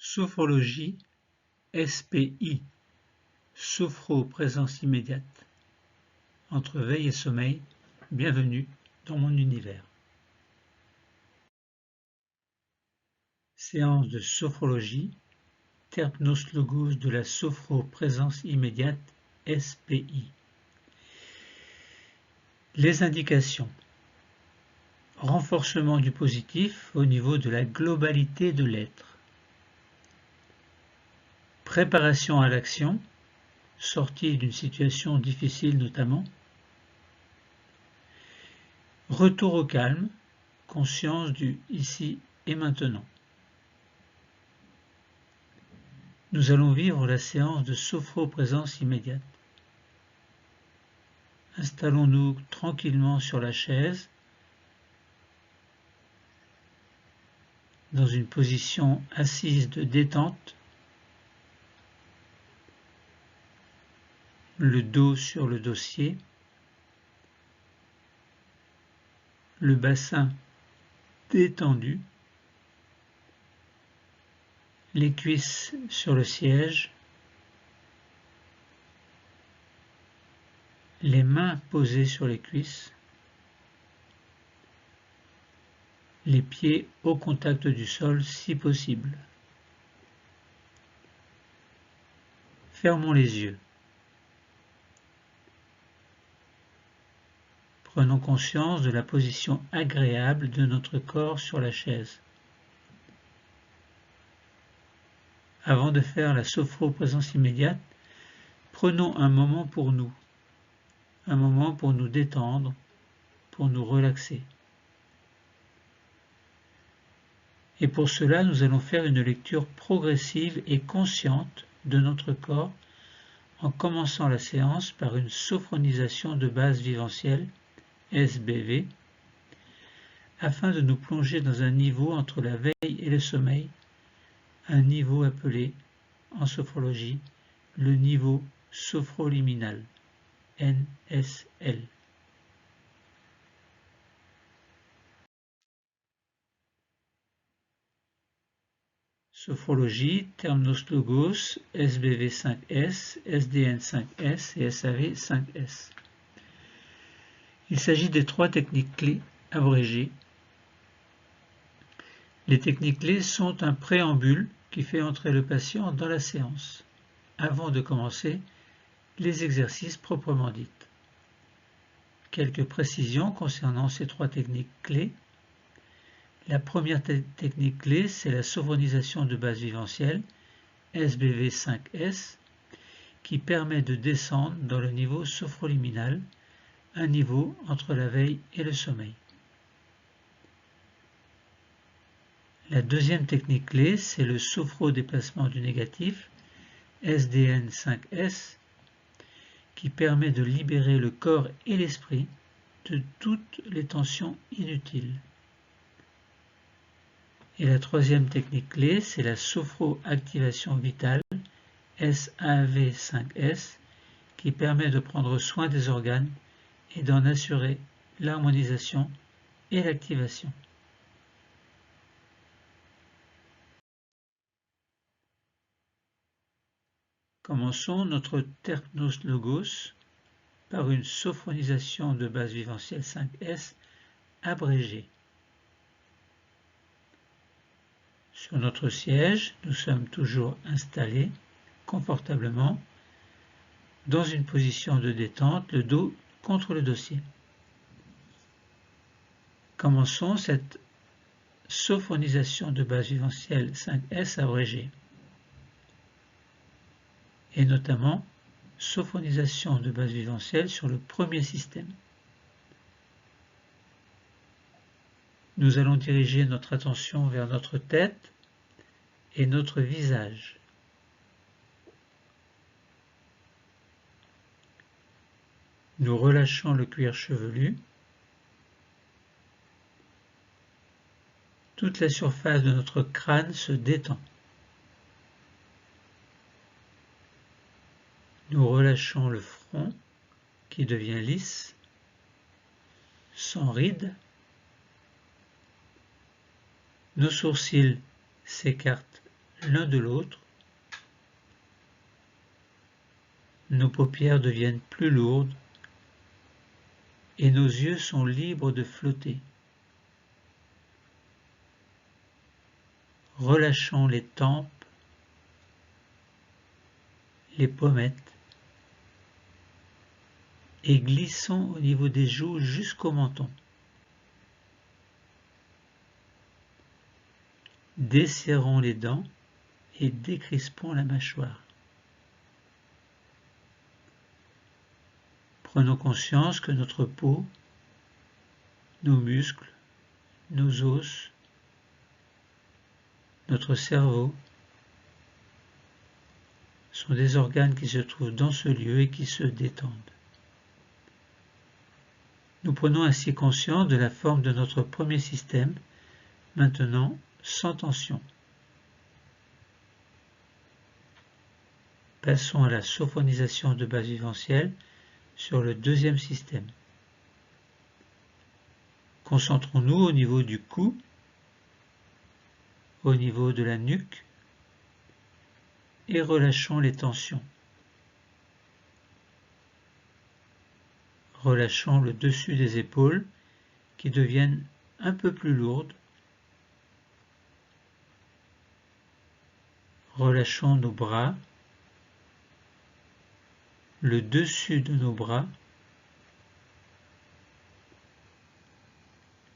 Sophrologie, SPI, sophro-présence immédiate. Entre veille et sommeil, bienvenue dans mon univers. Séance de sophrologie, Terpnos logos de la sophro-présence immédiate, SPI. Les indications. Renforcement du positif au niveau de la globalité de l'être. Préparation à l'action, sortie d'une situation difficile notamment. Retour au calme, conscience du ici et maintenant. Nous allons vivre la séance de sophro-présence immédiate. Installons-nous tranquillement sur la chaise, dans une position assise de détente, le dos sur le dossier, le bassin détendu, les cuisses sur le siège, les mains posées sur les cuisses, les pieds au contact du sol si possible. Fermons les yeux. Prenons conscience de la position agréable de notre corps sur la chaise. Avant de faire la sophro-présence immédiate, prenons un moment pour nous détendre, pour nous relaxer. Et pour cela, nous allons faire une lecture progressive et consciente de notre corps en commençant la séance par une sophronisation de base viventielle, SBV, afin de nous plonger dans un niveau entre la veille et le sommeil, un niveau appelé, en sophrologie, le niveau sophroliminal, NSL. Sophrologie, Terpnos logos, SBV 5S, SDN 5S et SAV 5S. Il s'agit des 3 techniques clés abrégées. Les techniques clés sont un préambule qui fait entrer le patient dans la séance, avant de commencer les exercices proprement dits. Quelques précisions concernant ces 3 techniques clés. La première technique clé, c'est la sophronisation de base viventielle, SBV 5S, qui permet de descendre dans le niveau sophroliminal, un niveau entre la veille et le sommeil. La deuxième technique clé, c'est le sophro-déplacement du négatif, SDN 5S, qui permet de libérer le corps et l'esprit de toutes les tensions inutiles. Et la troisième technique clé, c'est la sophro-activation vitale, SAV5S, qui permet de prendre soin des organes et d'en assurer l'harmonisation et l'activation. Commençons notre Terpnos logos par une sophronisation de base viventielle 5S abrégée. Sur notre siège, nous sommes toujours installés confortablement dans une position de détente, le dos contre le dossier. Commençons cette sophonisation de base viventielle 5S abrégée, et notamment sophonisation de base viventielle sur le premier système. Nous allons diriger notre attention vers notre tête et notre visage. Nous relâchons le cuir chevelu. Toute la surface de notre crâne se détend. Nous relâchons le front qui devient lisse, sans rides. Nos sourcils s'écartent l'un de l'autre. Nos paupières deviennent plus lourdes et nos yeux sont libres de flotter. Relâchons les tempes, les pommettes et glissons au niveau des joues jusqu'au menton. Desserrons les dents et décrispons la mâchoire. Prenons conscience que notre peau, nos muscles, nos os, notre cerveau sont des organes qui se trouvent dans ce lieu et qui se détendent. Nous prenons ainsi conscience de la forme de notre premier système, maintenant sans tension. Passons à la sophonisation de base viventielle sur le deuxième système. Concentrons-nous au niveau du cou, au niveau de la nuque et relâchons les tensions. Relâchons le dessus des épaules qui deviennent un peu plus lourdes. Relâchons nos bras, le dessus de nos bras.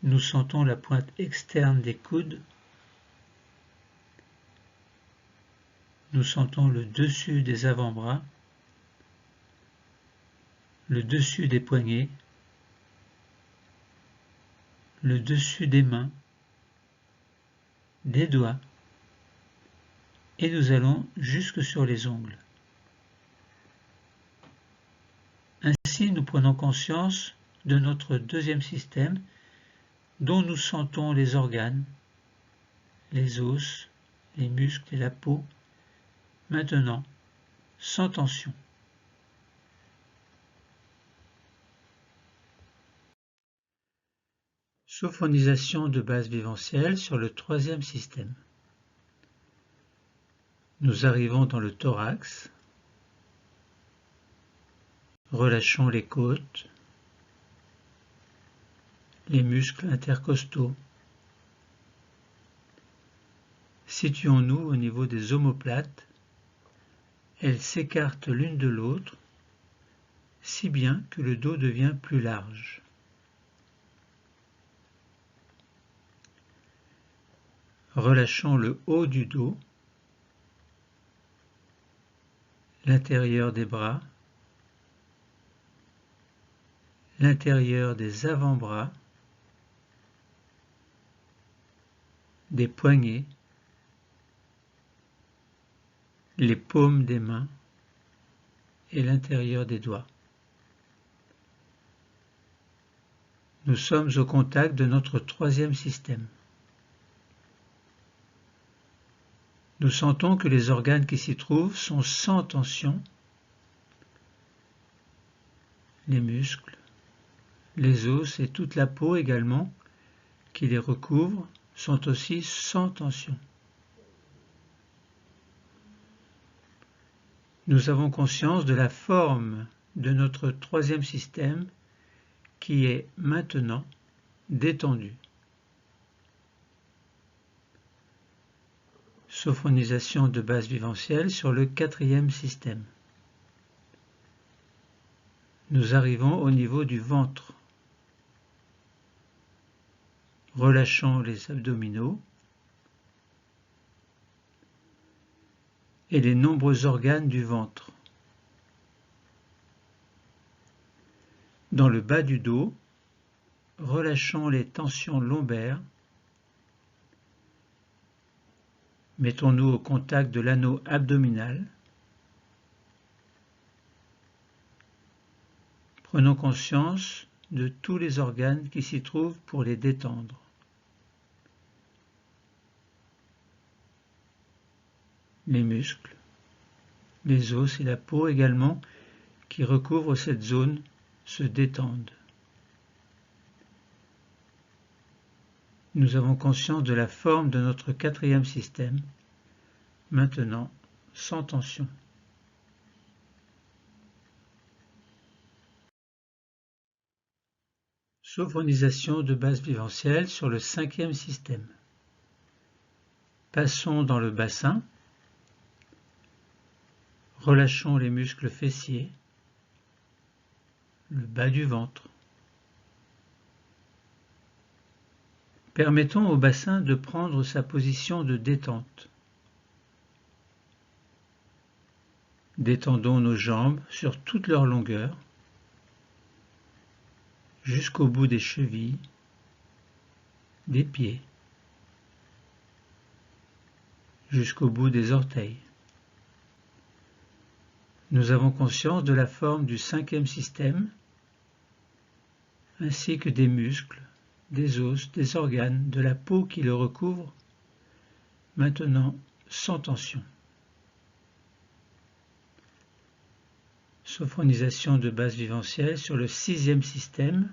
Nous sentons la pointe externe des coudes. Nous sentons le dessus des avant-bras, le dessus des poignets, le dessus des mains, des doigts, et nous allons jusque sur les ongles. Ainsi, nous prenons conscience de notre deuxième système dont nous sentons les organes, les os, les muscles et la peau, maintenant sans tension. Sophonisation de base viventielle sur le troisième système. Nous arrivons dans le thorax. Relâchons les côtes, les muscles intercostaux. Situons-nous au niveau des omoplates. Elles s'écartent l'une de l'autre, si bien que le dos devient plus large. Relâchons le haut du dos, l'intérieur des bras, l'intérieur des avant-bras, des poignets, les paumes des mains et l'intérieur des doigts. Nous sommes au contact de notre troisième système. Nous sentons que les organes qui s'y trouvent sont sans tension. Les muscles, les os et toute la peau également, qui les recouvrent, sont aussi sans tension. Nous avons conscience de la forme de notre troisième système qui est maintenant détendu. Sophonisation de base viventielle sur le quatrième système. Nous arrivons au niveau du ventre. Relâchons les abdominaux et les nombreux organes du ventre. Dans le bas du dos, relâchons les tensions lombaires. Mettons-nous au contact de l'anneau abdominal. Prenons conscience de tous les organes qui s'y trouvent pour les détendre. Les muscles, les os et la peau également qui recouvrent cette zone se détendent. Nous avons conscience de la forme de notre quatrième système, maintenant sans tension. Sophronisation de base viventielle sur le 5e système. Passons dans le bassin. Relâchons les muscles fessiers, le bas du ventre. Permettons au bassin de prendre sa position de détente. Détendons nos jambes sur toute leur longueur, jusqu'au bout des chevilles, des pieds, jusqu'au bout des orteils. Nous avons conscience de la forme du 5e système, ainsi que des muscles, des os, des organes, de la peau qui le recouvre, maintenant sans tension. Sophronisation de base viventielle sur le 6e système.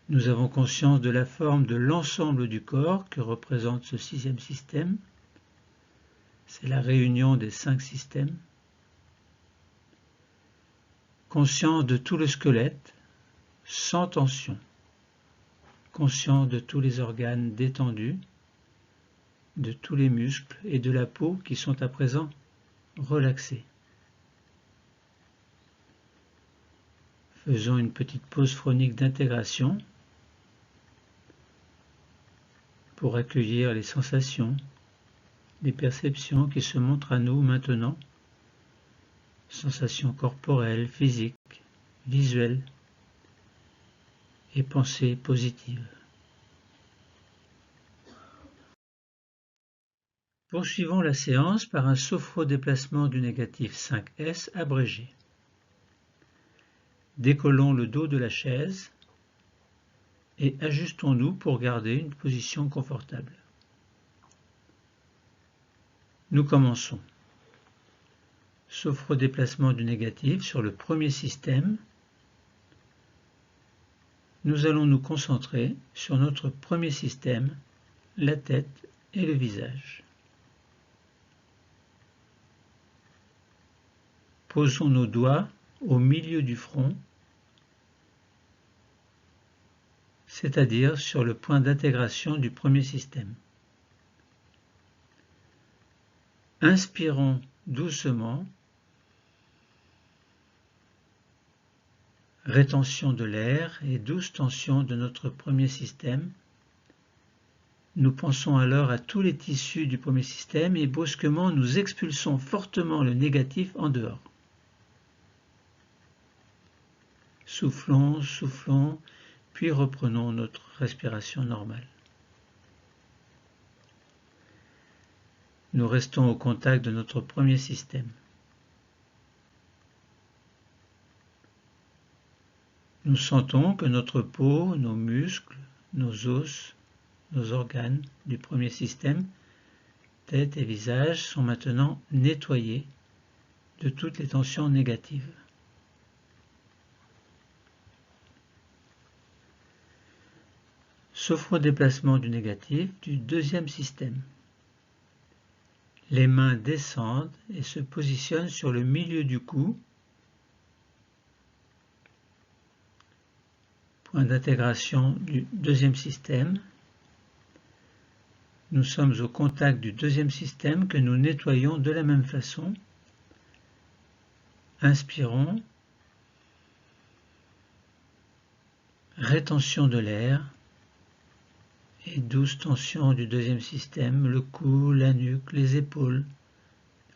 Nous avons conscience de la forme de l'ensemble du corps que représente ce 6e système. C'est la réunion des 5 systèmes. Conscience de tout le squelette, sans tension. Conscience de tous les organes détendus, de tous les muscles et de la peau qui sont à présent relaxés. Faisons une petite pause phronique d'intégration pour accueillir les sensations, les perceptions qui se montrent à nous maintenant, sensations corporelles, physiques, visuelles et pensées positives. Poursuivons la séance par un sophrodéplacement du négatif 5S abrégé. Décollons le dos de la chaise et ajustons-nous pour garder une position confortable. Nous commençons. Sophrodéplacement du négatif sur le 1er système. Nous allons nous concentrer sur notre 1er système, la tête et le visage. Posons nos doigts au milieu du front, c'est-à-dire sur le point d'intégration du 1er système. Inspirons doucement, rétention de l'air et douce tension de notre 1er système. Nous pensons alors à tous les tissus du 1er système et brusquement nous expulsons fortement le négatif en dehors. Soufflons, soufflons, puis reprenons notre respiration normale. Nous restons au contact de notre 1er système. Nous sentons que notre peau, nos muscles, nos os, nos organes du 1er système, tête et visage, sont maintenant nettoyés de toutes les tensions négatives. Sophrodéplacement du négatif du 2e système. Les mains descendent et se positionnent sur le milieu du cou, point d'intégration du 2e système. Nous sommes au contact du 2e système que nous nettoyons de la même façon. Inspirons, rétention de l'air et douce tension du 2e système, le cou, la nuque, les épaules,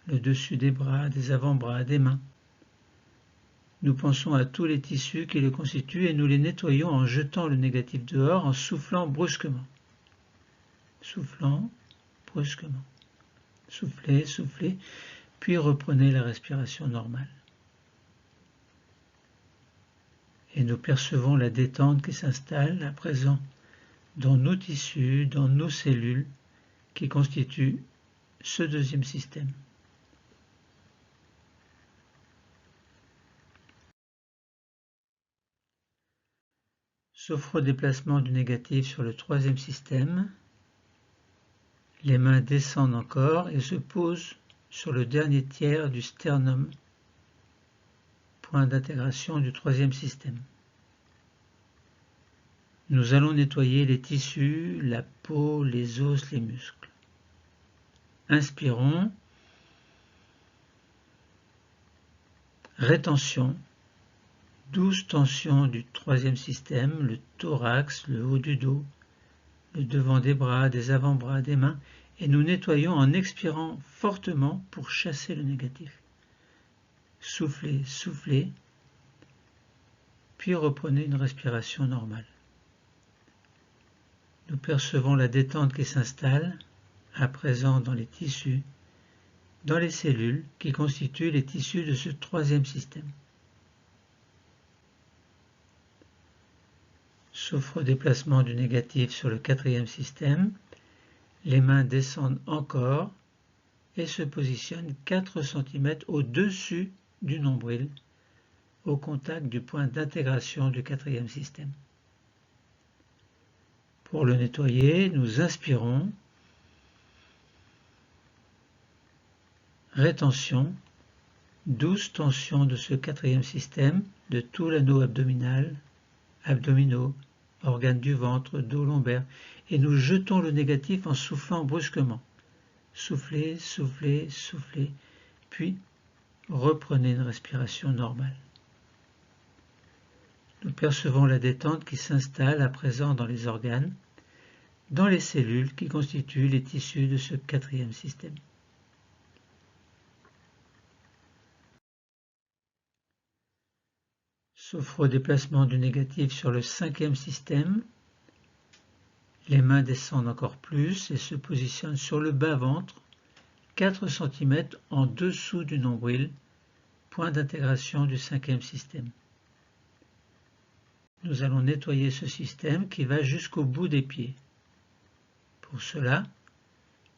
le dessus des bras, des avant-bras, des mains. Nous pensons à tous les tissus qui le constituent et nous les nettoyons en jetant le négatif dehors, en soufflant brusquement. Soufflant brusquement. Soufflez, soufflez, puis reprenez la respiration normale. Et nous percevons la détente qui s'installe à présent dans nos tissus, dans nos cellules qui constituent ce 2e système. Sophrodéplacement du négatif sur le 3e système. Les mains descendent encore et se posent sur le dernier tiers du sternum, point d'intégration du troisième système. Nous allons nettoyer les tissus, la peau, les os, les muscles. Inspirons. Rétention. 12 tensions du troisième système, le thorax, le haut du dos, le devant des bras, des avant-bras, des mains, et nous nettoyons en expirant fortement pour chasser le négatif. Soufflez, soufflez, puis reprenez une respiration normale. Nous percevons la détente qui s'installe, à présent dans les tissus, dans les cellules qui constituent les tissus de ce troisième système. Sauf redéplacement du négatif sur le quatrième système, les mains descendent encore et se positionnent 4 cm au-dessus du nombril, au contact du point d'intégration du quatrième système. Pour le nettoyer, nous inspirons. Rétention. 12 tensions de ce quatrième système, de tout l'anneau abdominal, abdominaux, organes du ventre, dos lombaire, et nous jetons le négatif en soufflant brusquement. Soufflez, soufflez, soufflez, puis reprenez une respiration normale. Nous percevons la détente qui s'installe à présent dans les organes, dans les cellules qui constituent les tissus de ce quatrième système. Sauf redéplacement du négatif sur le cinquième système, les mains descendent encore plus et se positionnent sur le bas-ventre, 4 cm en dessous du nombril, point d'intégration du cinquième système. Nous allons nettoyer ce système qui va jusqu'au bout des pieds. Pour cela,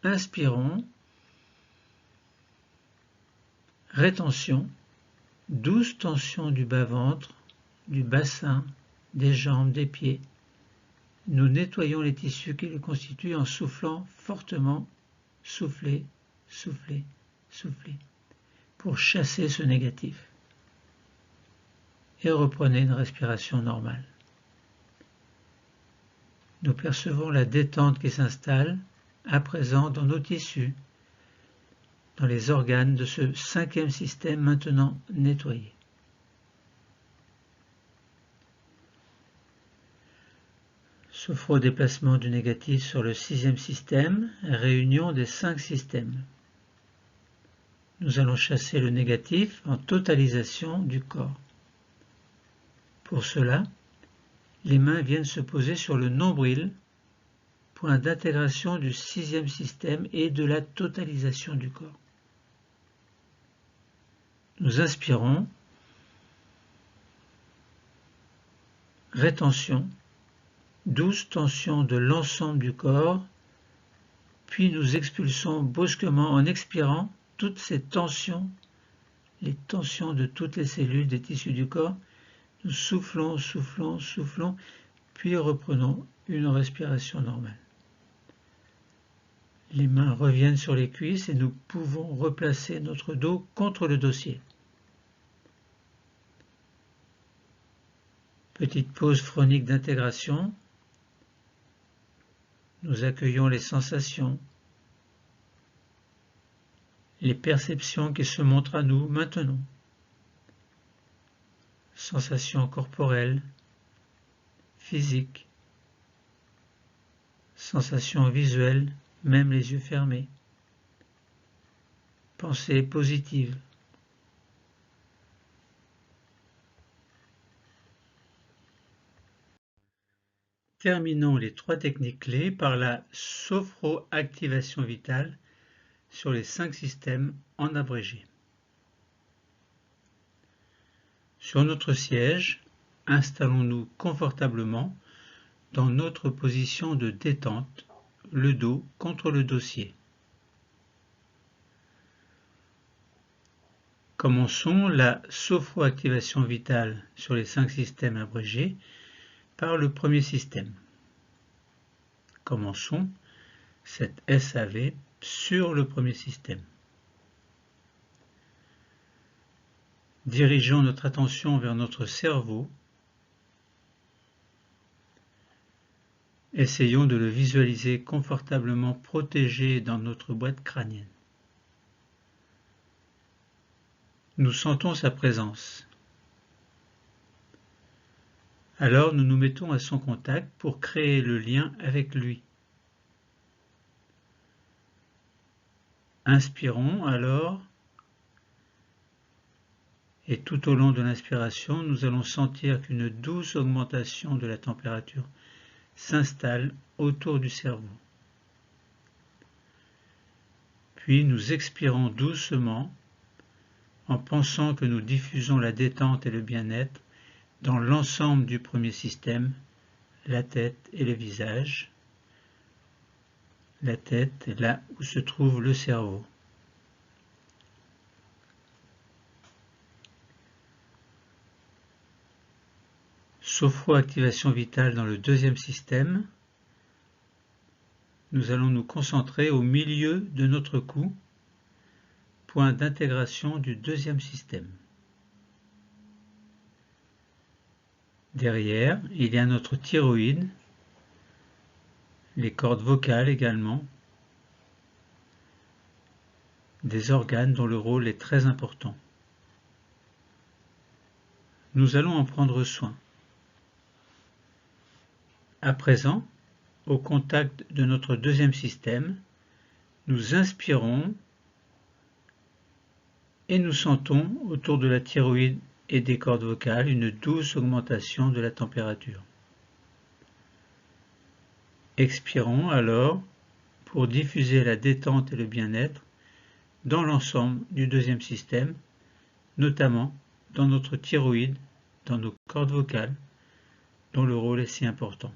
inspirons. Rétention. 12 tensions du bas-ventre, du bassin, des jambes, des pieds. Nous nettoyons les tissus qui le constituent en soufflant fortement. Soufflez, soufflez, soufflez, pour chasser ce négatif. Et reprenez une respiration normale. Nous percevons la détente qui s'installe à présent dans nos tissus, dans les organes de ce cinquième système maintenant nettoyé. Sauf au déplacement du négatif sur le sixième système, réunion des 5 systèmes. Nous allons chasser le négatif en totalisation du corps. Pour cela, les mains viennent se poser sur le nombril, point d'intégration du sixième système et de la totalisation du corps. Nous inspirons. Rétention. 12 tensions de l'ensemble du corps, puis nous expulsons brusquement en expirant toutes ces tensions, les tensions de toutes les cellules des tissus du corps. Nous soufflons, soufflons, soufflons, puis reprenons une respiration normale. Les mains reviennent sur les cuisses et nous pouvons replacer notre dos contre le dossier. Petite pause phronique d'intégration. Nous accueillons les sensations, les perceptions qui se montrent à nous maintenant. Sensations corporelles, physiques, sensations visuelles, même les yeux fermés. Pensées positives. Terminons les 3 techniques clés par la sophroactivation vitale sur les 5 systèmes en abrégé. Sur notre siège, installons-nous confortablement dans notre position de détente, le dos contre le dossier. Commençons la sophroactivation vitale sur les 5 systèmes abrégés par le premier système. Commençons cette SAV sur le premier système. Dirigeons notre attention vers notre cerveau. Essayons de le visualiser confortablement protégé dans notre boîte crânienne. Nous sentons sa présence. Alors nous nous mettons à son contact pour créer le lien avec lui. Inspirons alors, et tout au long de l'inspiration, nous allons sentir qu'une douce augmentation de la température s'installe autour du cerveau. Puis nous expirons doucement en pensant que nous diffusons la détente et le bien-être dans l'ensemble du premier système, la tête et le visage. La tête est là où se trouve le cerveau. Sophroactivation vitale dans le deuxième système. Nous allons nous concentrer au milieu de notre cou, point d'intégration du deuxième système. Derrière, il y a notre thyroïde, les cordes vocales également, des organes dont le rôle est très important. Nous allons en prendre soin. À présent, au contact de notre deuxième système, nous inspirons et nous sentons autour de la thyroïde et des cordes vocales une douce augmentation de la température. Expirons alors pour diffuser la détente et le bien-être dans l'ensemble du deuxième système, notamment dans notre thyroïde, dans nos cordes vocales, dont le rôle est si important.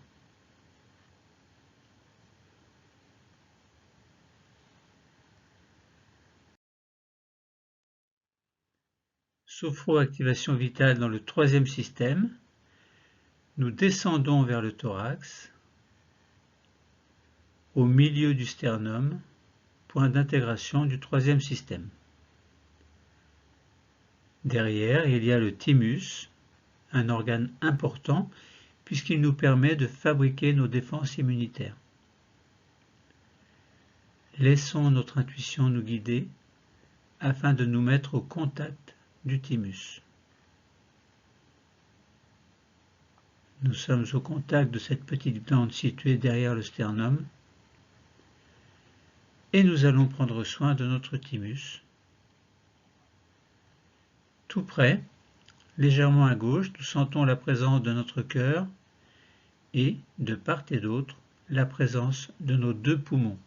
Sophroactivation vitale dans le troisième système. Nous descendons vers le thorax, au milieu du sternum, point d'intégration du troisième système. Derrière, il y a le thymus, un organe important puisqu'il nous permet de fabriquer nos défenses immunitaires. Laissons notre intuition nous guider afin de nous mettre au contact du thymus. Nous sommes au contact de cette petite glande située derrière le sternum et nous allons prendre soin de notre thymus. Tout près, légèrement à gauche, nous sentons la présence de notre cœur et, de part et d'autre, la présence de nos deux poumons.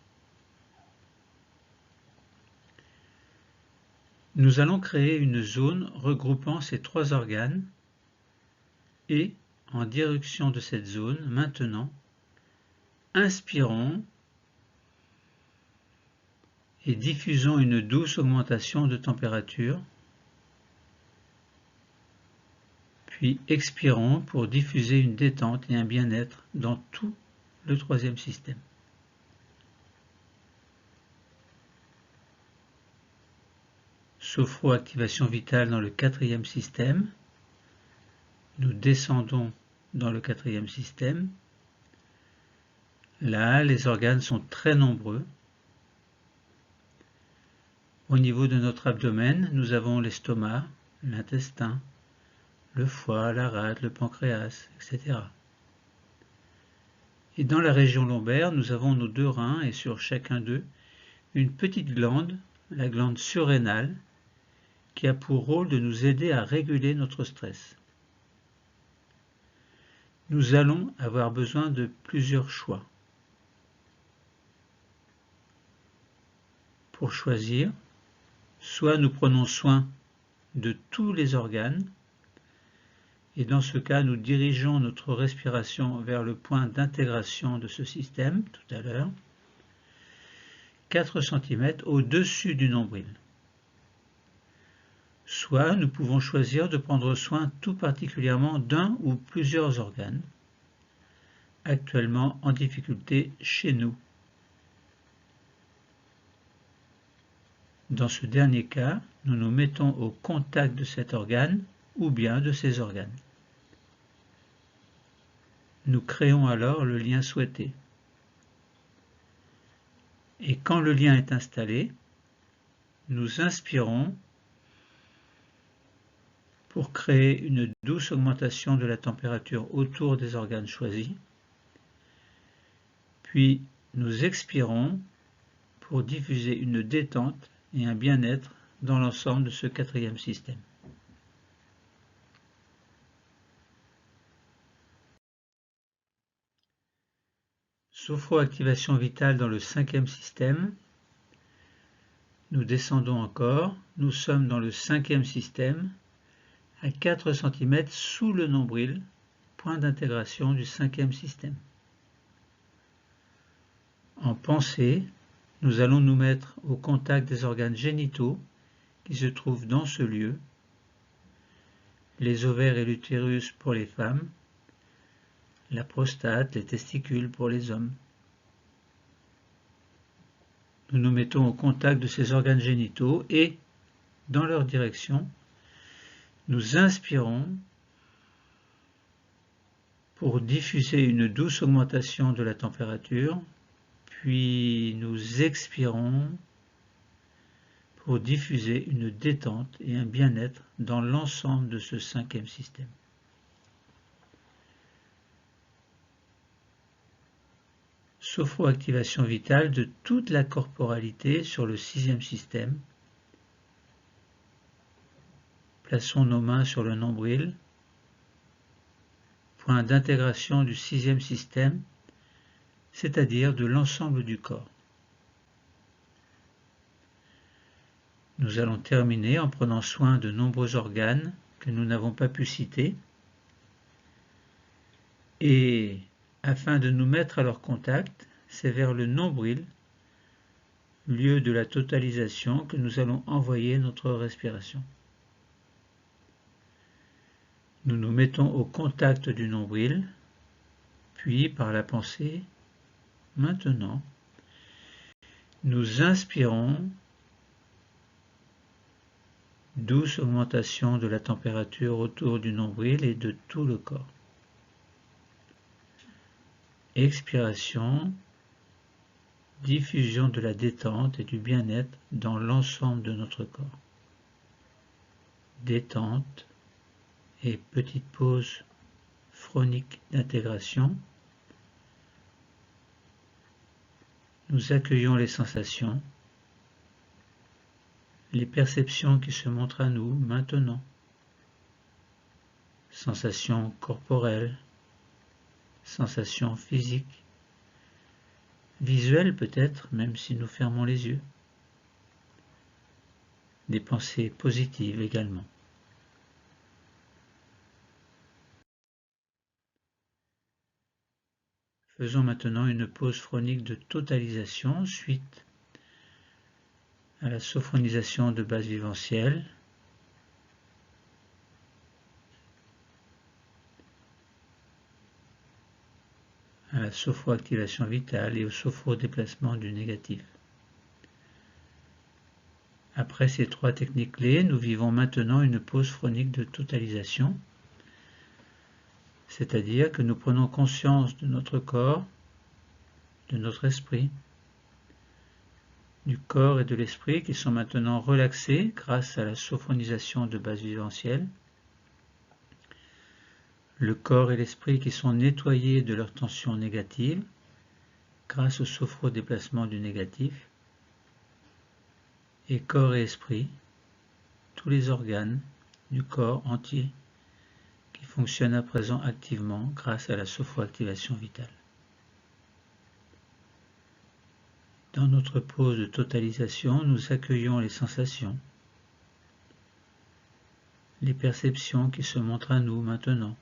Nous allons créer une zone regroupant ces trois organes et, en direction de cette zone, maintenant, inspirons et diffusons une douce augmentation de température, puis expirons pour diffuser une détente et un bien-être dans tout le troisième système. Sophroactivation vitale dans le quatrième système. Nous descendons dans le quatrième système. Là, les organes sont très nombreux. Au niveau de notre abdomen, nous avons l'estomac, l'intestin, le foie, la rate, le pancréas, etc. Et dans la région lombaire, nous avons nos deux reins et sur chacun d'eux, une petite glande, la glande surrénale, qui a pour rôle de nous aider à réguler notre stress. Nous allons avoir besoin de plusieurs choix. Pour choisir, soit nous prenons soin de tous les organes, et dans ce cas, nous dirigeons notre respiration vers le point d'intégration de ce système, tout à l'heure, 4 cm au-dessus du nombril. Soit nous pouvons choisir de prendre soin tout particulièrement d'un ou plusieurs organes, actuellement en difficulté chez nous. Dans ce dernier cas, nous nous mettons au contact de cet organe ou bien de ces organes. Nous créons alors le lien souhaité. Et quand le lien est installé, nous inspirons pour créer une douce augmentation de la température autour des organes choisis. Puis nous expirons pour diffuser une détente et un bien-être dans l'ensemble de ce quatrième système. Sophroactivation vitale dans le cinquième système. Nous descendons encore, nous sommes dans le cinquième système, à 4 cm sous le nombril, point d'intégration du cinquième système. En pensée, nous allons nous mettre au contact des organes génitaux qui se trouvent dans ce lieu, les ovaires et l'utérus pour les femmes, la prostate, les testicules pour les hommes. Nous nous mettons au contact de ces organes génitaux et, dans leur direction, nous inspirons pour diffuser une douce augmentation de la température, puis nous expirons pour diffuser une détente et un bien-être dans l'ensemble de ce cinquième système. Sophroactivation vitale de toute la corporalité sur le sixième système. Plaçons nos mains sur le nombril, point d'intégration du sixième système, c'est-à-dire de l'ensemble du corps. Nous allons terminer en prenant soin de nombreux organes que nous n'avons pas pu citer et afin de nous mettre à leur contact, c'est vers le nombril, lieu de la totalisation, que nous allons envoyer notre respiration. Nous nous mettons au contact du nombril, puis par la pensée, maintenant, nous inspirons, douce augmentation de la température autour du nombril et de tout le corps. Expiration, diffusion de la détente et du bien-être dans l'ensemble de notre corps. Détente et petite pause phronique d'intégration. Nous accueillons les sensations, les perceptions qui se montrent à nous maintenant. Sensations corporelles, sensations physiques, visuelles peut-être, même si nous fermons les yeux. Des pensées positives également. Faisons maintenant une pause phronique de totalisation suite à la sophronisation de base viventielle. À la sophroactivation vitale et au sophrodéplacement du négatif. Après ces trois techniques clés, nous vivons maintenant une pause phronique de totalisation, c'est-à-dire que nous prenons conscience de notre corps, de notre esprit, du corps et de l'esprit qui sont maintenant relaxés grâce à la sophronisation de base viventielle, le corps et l'esprit qui sont nettoyés de leur tension négative grâce au sophrodéplacement du négatif, et corps et esprit, tous les organes du corps entier qui fonctionnent à présent activement grâce à la sophroactivation vitale. Dans notre pause de totalisation, nous accueillons les sensations, les perceptions qui se montrent à nous maintenant.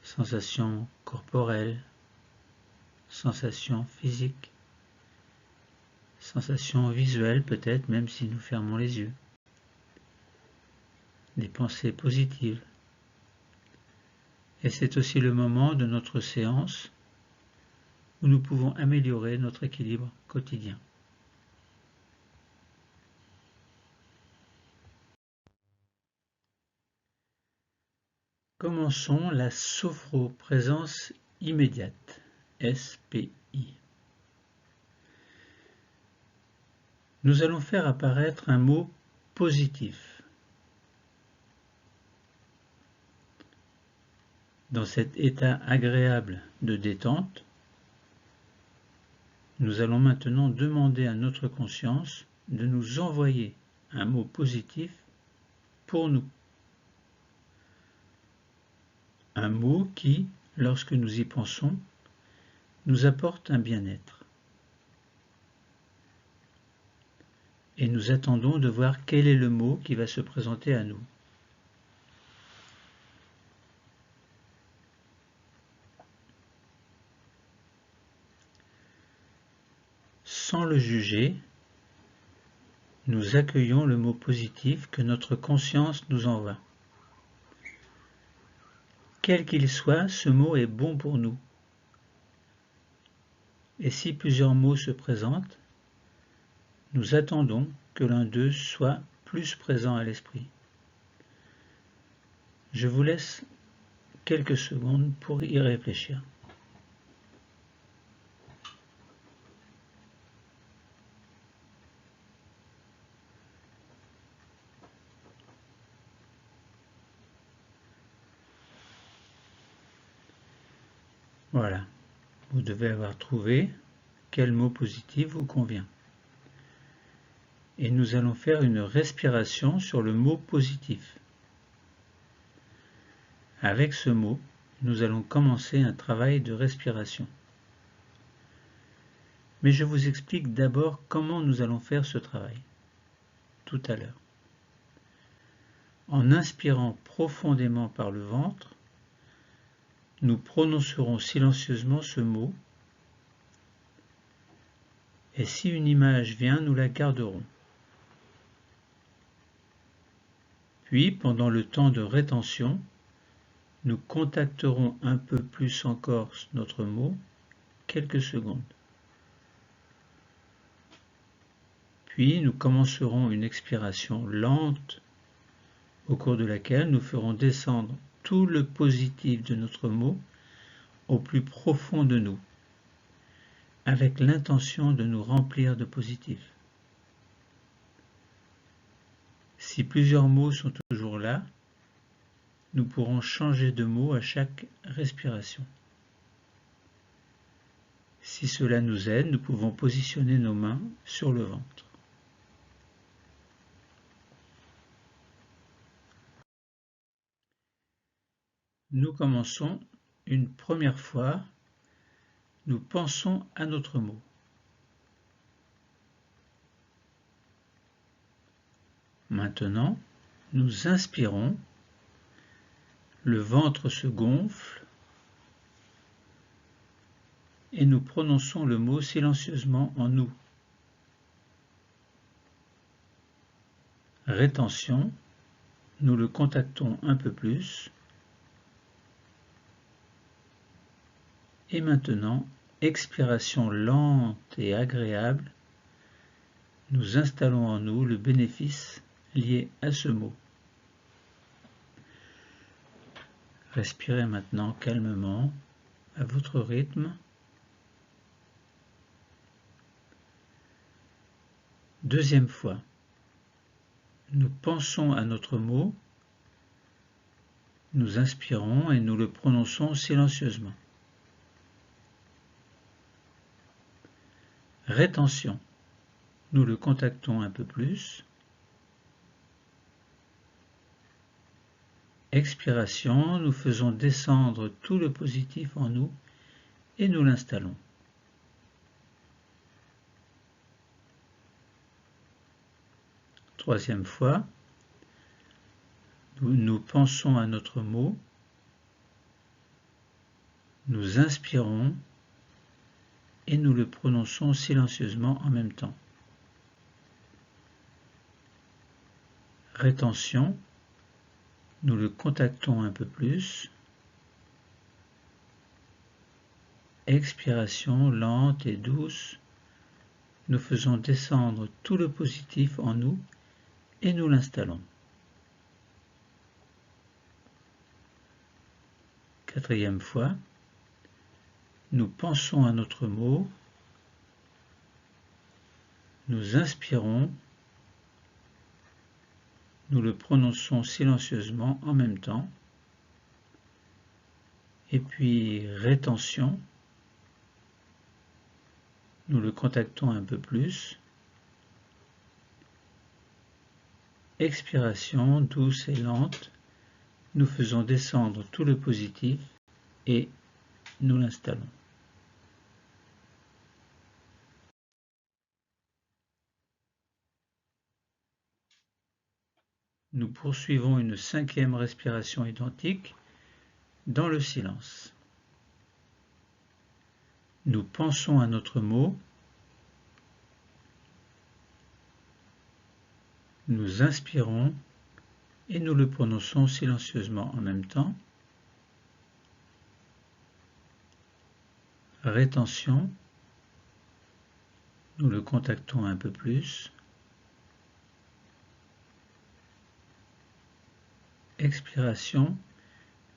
Sensations corporelles, sensations physiques, sensations visuelles peut-être même si nous fermons les yeux. Des pensées positives. Et c'est aussi le moment de notre séance où nous pouvons améliorer notre équilibre quotidien. Commençons la sophroprésence immédiate, SPI. Nous allons faire apparaître un mot positif. Dans cet état agréable de détente, nous allons maintenant demander à notre conscience de nous envoyer un mot positif pour nous. Un mot qui, lorsque nous y pensons, nous apporte un bien-être. Et nous attendons de voir quel est le mot qui va se présenter à nous. Sans le juger, nous accueillons le mot positif que notre conscience nous envoie. Quel qu'il soit, ce mot est bon pour nous. Et si plusieurs mots se présentent, nous attendons que l'un d'eux soit plus présent à l'esprit. Je vous laisse quelques secondes pour y réfléchir. Voilà, vous devez avoir trouvé quel mot positif vous convient. Et nous allons faire une respiration sur le mot positif. Avec ce mot, nous allons commencer un travail de respiration. Mais je vous explique d'abord comment nous allons faire ce travail, tout à l'heure. En inspirant profondément par le ventre, nous prononcerons silencieusement ce mot, et si une image vient, nous la garderons. Puis, pendant le temps de rétention, nous contacterons un peu plus encore notre mot, quelques secondes. Puis, nous commencerons une expiration lente, au cours de laquelle nous ferons descendre tout le positif de notre mot au plus profond de nous, avec l'intention de nous remplir de positif. Si plusieurs mots sont toujours là, nous pourrons changer de mot à chaque respiration. Si cela nous aide, nous pouvons positionner nos mains sur le ventre. Nous commençons une première fois, nous pensons à notre mot. Maintenant, nous inspirons, le ventre se gonfle et nous prononçons le mot silencieusement en nous. Rétention, nous le contactons un peu plus. Et maintenant, expiration lente et agréable, nous installons en nous le bénéfice lié à ce mot. Respirez maintenant calmement, à votre rythme. Deuxième fois, nous pensons à notre mot, nous inspirons et nous le prononçons silencieusement. Rétention, nous le contactons un peu plus. Expiration, nous faisons descendre tout le positif en nous et nous l'installons. Troisième fois, nous pensons à notre mot, nous inspirons et nous le prononçons silencieusement en même temps. Rétention, nous le contactons un peu plus. Expiration lente et douce, nous faisons descendre tout le positif en nous et nous l'installons. 4e fois, nous pensons à notre mot, nous inspirons, nous le prononçons silencieusement en même temps, et puis rétention, nous le contactons un peu plus, expiration douce et lente, nous faisons descendre tout le positif et nous l'installons. Nous poursuivons une 5e respiration identique dans le silence. Nous pensons à notre mot, nous inspirons et nous le prononçons silencieusement en même temps. Rétention, nous le contactons un peu plus. Expiration,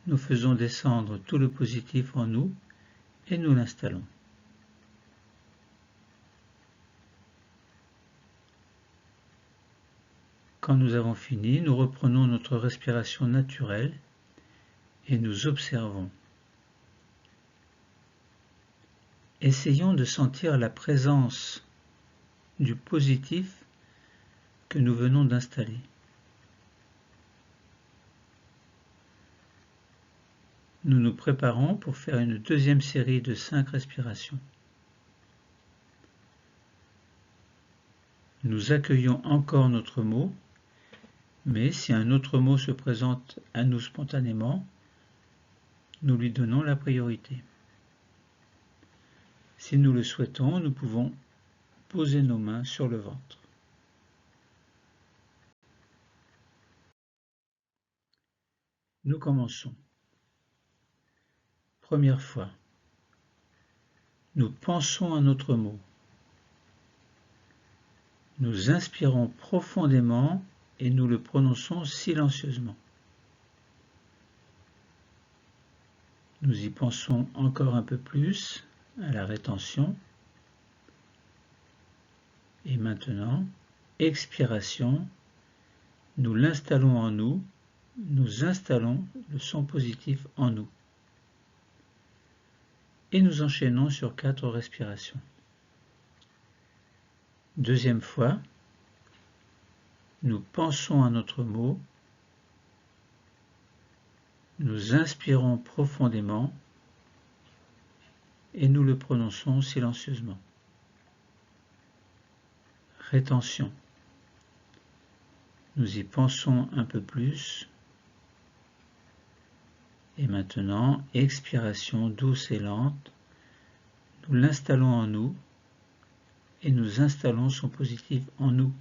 nous faisons descendre tout le positif en nous et nous l'installons. Quand nous avons fini, nous reprenons notre respiration naturelle et nous observons. Essayons de sentir la présence du positif que nous venons d'installer. Nous nous préparons pour faire une 2e série de 5 respirations. Nous accueillons encore notre mot, mais si un autre mot se présente à nous spontanément, nous lui donnons la priorité. Si nous le souhaitons, nous pouvons poser nos mains sur le ventre. Nous commençons. Première fois, nous pensons à notre mot. Nous inspirons profondément et nous le prononçons silencieusement. Nous y pensons encore un peu plus à la rétention. Et maintenant, expiration, nous l'installons en nous, nous installons le son positif en nous. Et nous enchaînons sur 4 respirations. 2e fois, nous pensons à notre mot, nous inspirons profondément et nous le prononçons silencieusement. Rétention. Nous y pensons un peu plus. Et maintenant, expiration douce et lente. Nous l'installons en nous et nous installons son positif en nous.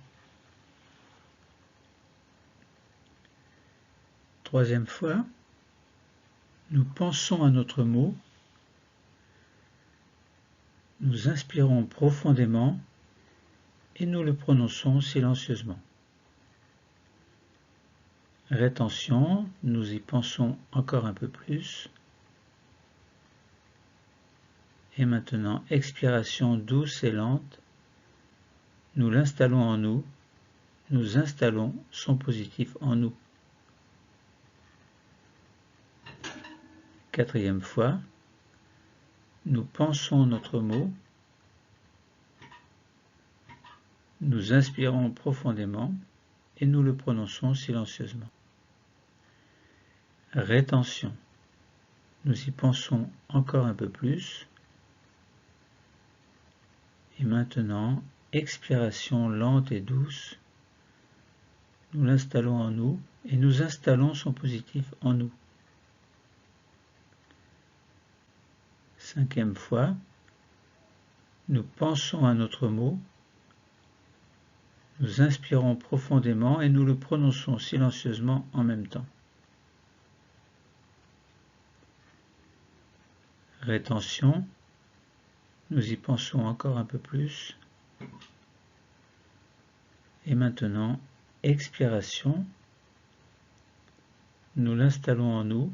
3e fois, nous pensons à notre mot, nous inspirons profondément et nous le prononçons silencieusement. Rétention, nous y pensons encore un peu plus. Et maintenant, expiration douce et lente. Nous l'installons en nous, nous installons son positif en nous. 4e fois, nous pensons notre mot, nous inspirons profondément et nous le prononçons silencieusement. Rétention, nous y pensons encore un peu plus. Et maintenant, expiration lente et douce, nous l'installons en nous et nous installons son positif en nous. 5e fois, nous pensons à notre mot, nous inspirons profondément et nous le prononçons silencieusement en même temps. Rétention, nous y pensons encore un peu plus. Et maintenant, expiration, nous l'installons en nous,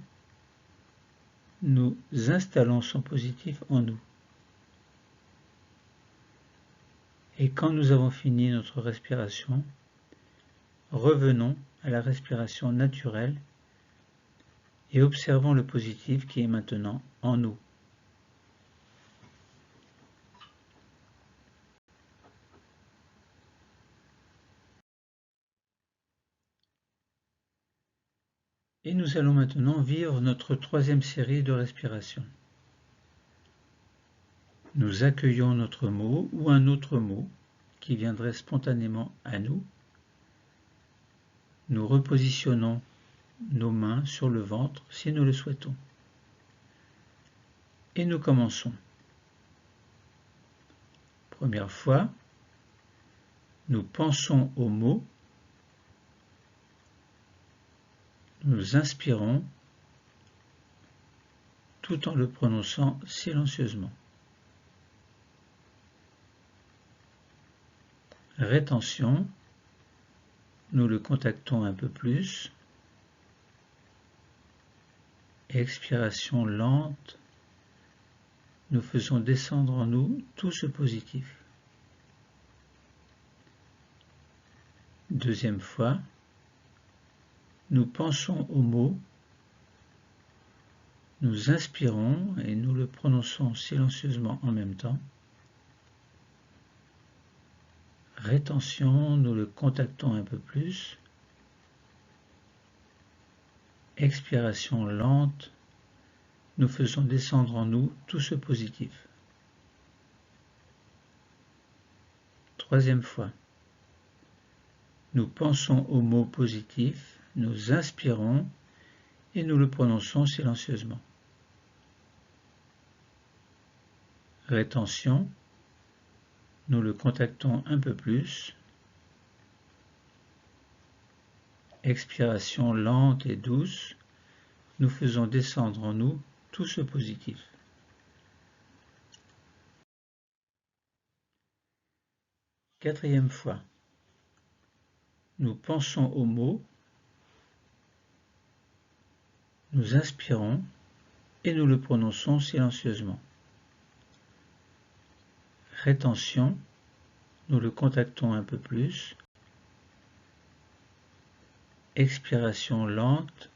nous installons son positif en nous. Et quand nous avons fini notre respiration, revenons à la respiration naturelle et observons le positif qui est maintenant en nous. Et nous allons maintenant vivre notre troisième série de respiration. Nous accueillons notre mot ou un autre mot qui viendrait spontanément à nous. Nous repositionnons nos mains sur le ventre si nous le souhaitons. Et nous commençons. Première fois, nous pensons au mot. Nous inspirons tout en le prononçant silencieusement. Rétention, nous le contactons un peu plus. Expiration lente, nous faisons descendre en nous tout ce positif. Deuxième fois, nous pensons au mot, nous inspirons et nous le prononçons silencieusement en même temps. Rétention, nous le contactons un peu plus. Expiration lente, nous faisons descendre en nous tout ce positif. Troisième fois, nous pensons au mot positif, nous inspirons et nous le prononçons silencieusement. Rétention, nous le contactons un peu plus. Expiration lente et douce, nous faisons descendre en nous tout ce positif. Quatrième fois, nous pensons au mot, nous inspirons et nous le prononçons silencieusement. Rétention, nous le contactons un peu plus. Expiration lente,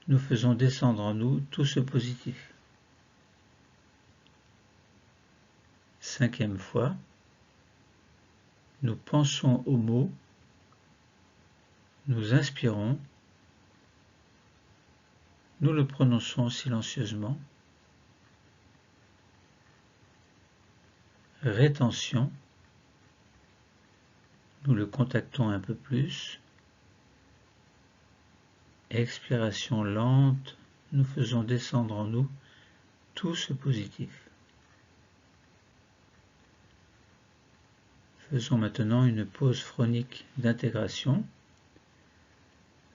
nous faisons descendre en nous tout ce positif. Cinquième fois, nous pensons au mot, nous inspirons, nous le prononçons silencieusement. Rétention, nous le contactons un peu plus. Expiration lente, nous faisons descendre en nous tout ce positif. Faisons maintenant une pause phronique d'intégration.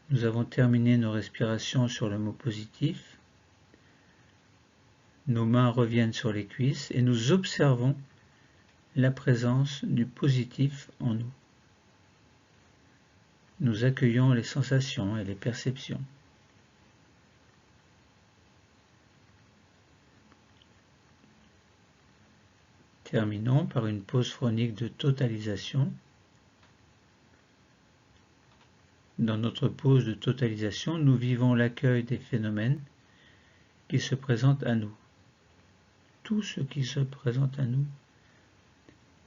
Nous avons terminé nos respirations sur le mot positif. Nos mains reviennent sur les cuisses et nous observons la présence du positif en nous. Nous accueillons les sensations et les perceptions. Terminons par une pause phronique de totalisation. Dans notre pause de totalisation, nous vivons l'accueil des phénomènes qui se présentent à nous. Tout ce qui se présente à nous,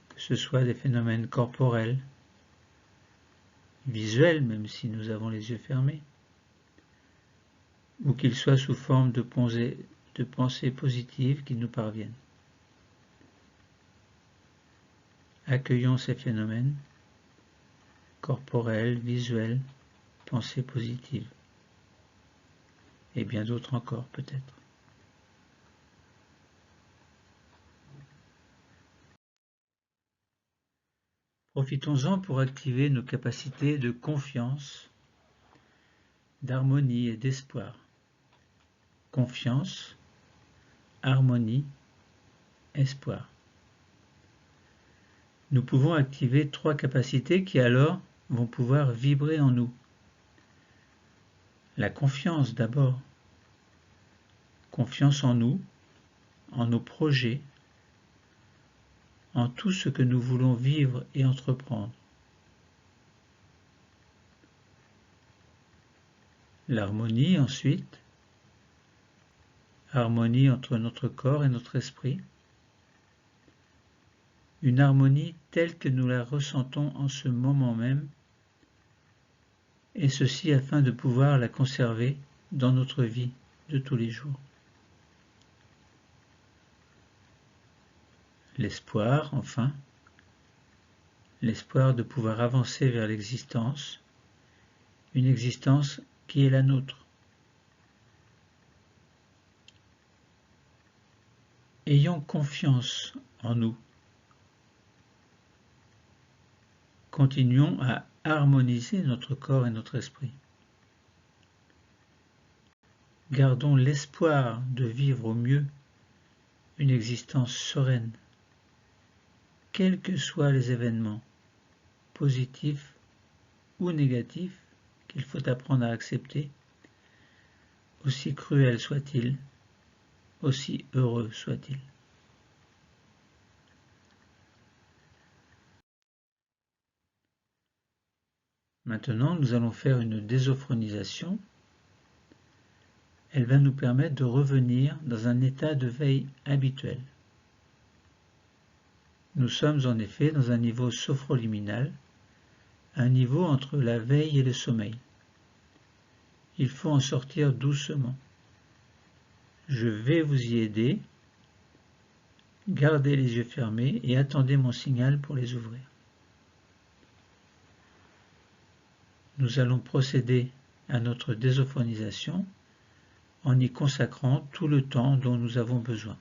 que ce soit des phénomènes corporels, visuels, même si nous avons les yeux fermés, ou qu'ils soient sous forme de pensées positives qui nous parviennent. Accueillons ces phénomènes corporels, visuels, pensées positives, et bien d'autres encore peut-être. Profitons-en pour activer nos capacités de confiance, d'harmonie et d'espoir. Confiance, harmonie, espoir. Nous pouvons activer 3 capacités qui alors vont pouvoir vibrer en nous. La confiance d'abord. confiance en nous, en nos projets, en tout ce que nous voulons vivre et entreprendre. L'harmonie ensuite, harmonie entre notre corps et notre esprit, une harmonie telle que nous la ressentons en ce moment même, et ceci afin de pouvoir la conserver dans notre vie de tous les jours. L'espoir, enfin, l'espoir de pouvoir avancer vers l'existence, une existence qui est la nôtre. Ayons confiance en nous. Continuons à harmoniser notre corps et notre esprit. Gardons l'espoir de vivre au mieux une existence sereine, quels que soient les événements, positifs ou négatifs, qu'il faut apprendre à accepter, aussi cruels soient-ils, aussi heureux soient-ils. Maintenant, nous allons faire une désophronisation. Elle va nous permettre de revenir dans un état de veille habituel. Nous sommes en effet dans un niveau sophroliminal, un niveau entre la veille et le sommeil. Il faut en sortir doucement. Je vais vous y aider. Gardez les yeux fermés et attendez mon signal pour les ouvrir. Nous allons procéder à notre désophronisation en y consacrant tout le temps dont nous avons besoin.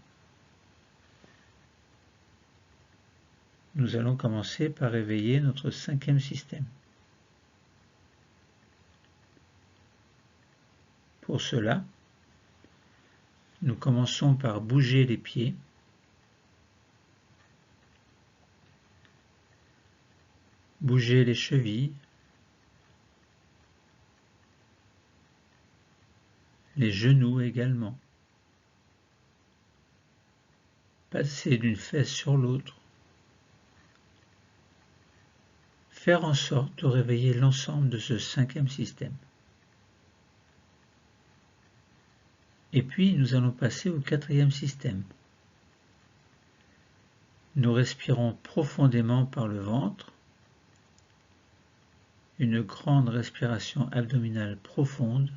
Nous allons commencer par réveiller notre cinquième système. Pour cela, nous commençons par bouger les pieds, bouger les chevilles, les genoux également, passer d'une fesse sur l'autre, faire en sorte de réveiller l'ensemble de ce cinquième système. Et puis nous allons passer au quatrième système. Nous respirons profondément par le ventre, une grande respiration abdominale profonde.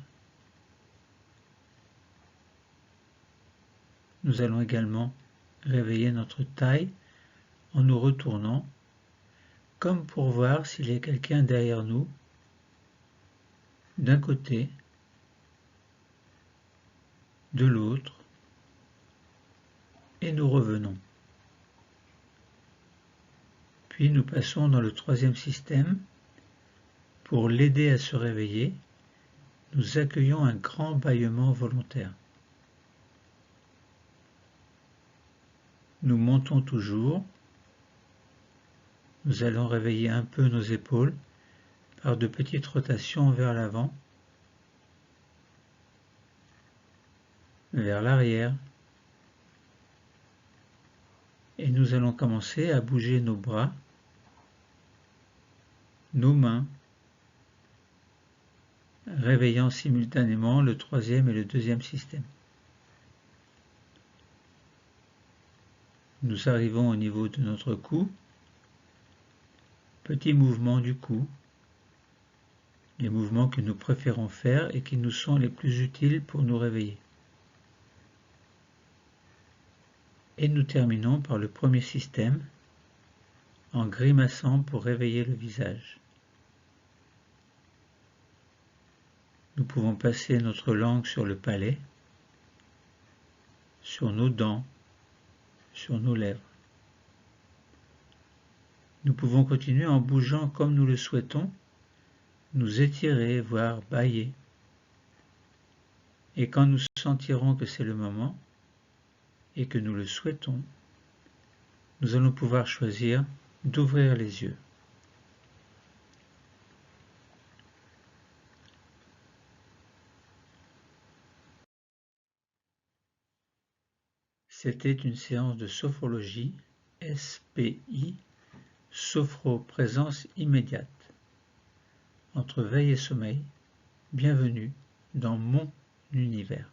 Nous allons également réveiller notre taille en nous retournant, comme pour voir s'il y a quelqu'un derrière nous, d'un côté, de l'autre, et nous revenons. Puis nous passons dans le troisième système. Pour l'aider à se réveiller, nous accueillons un grand bâillement volontaire. Nous montons toujours. Nous allons réveiller un peu nos épaules par de petites rotations vers l'avant, vers l'arrière. Et nous allons commencer à bouger nos bras, nos mains, réveillant simultanément le troisième et le deuxième système. Nous arrivons au niveau de notre cou, petit mouvement du cou, les mouvements que nous préférons faire et qui nous sont les plus utiles pour nous réveiller. Et nous terminons par le premier système, en grimaçant pour réveiller le visage. Nous pouvons passer notre langue sur le palais, sur nos dents, sur nos lèvres. Nous pouvons continuer en bougeant comme nous le souhaitons, nous étirer, voire bâiller. Et quand nous sentirons que c'est le moment, et que nous le souhaitons, nous allons pouvoir choisir d'ouvrir les yeux. C'était une séance de sophrologie, SPI, sophro-présence immédiate. Entre veille et sommeil, bienvenue dans mon univers.